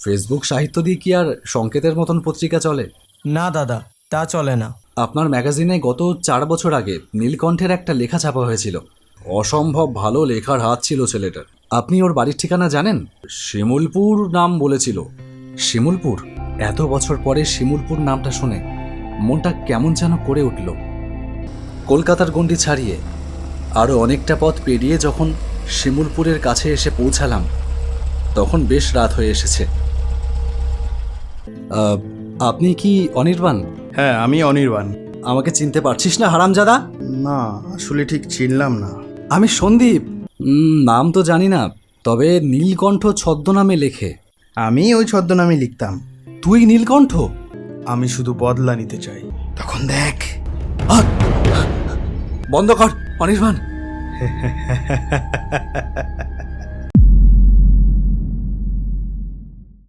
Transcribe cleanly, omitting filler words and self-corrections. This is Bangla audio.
ফেসবুক সাহিত্য দিয়ে কি আর সংকেতের মতন পত্রিকা চলে? না দাদা, তা চলে না। আপনার ম্যাগাজিনে গত 4 বছর আগে নীলকণ্ঠের একটা লেখা ছাপা হয়েছিল। অসম্ভব ভালো লেখার হাত ছিল ছেলেটার। আপনি ওর বাড়ির ঠিকানা জানেন? শিমুলপুর নাম বলেছিল। শিমুলপুর? এত বছর পরে শিমুলপুর নামটা শুনে মনটা কেমন যেন করে উঠল। কলকাতার গণ্ডি ছাড়িয়ে আরও অনেকটা পথ পেরিয়ে যখন শিমুলপুরের কাছে এসে পৌঁছালাম তখন বেশ রাত হয়ে এসেছে। আপনি কি অনির্বাণ? হ্যাঁ, আমি অনির্বাণ। আমাকে চিনতে পারছিস না হারামজাদা? না, আসলে ঠিক চিনলাম না। আমি সন্দীপ। নাম তো জানি না, তবে নীলকণ্ঠ ছদ্মনামে লেখে। আমি ওই ছদ্মনামে লিখতাম। তুই নীলকণ্ঠ? আমি শুধু বদলা নিতে চাই। তখন দেখ। বন্ধ কর অনির্বাণ।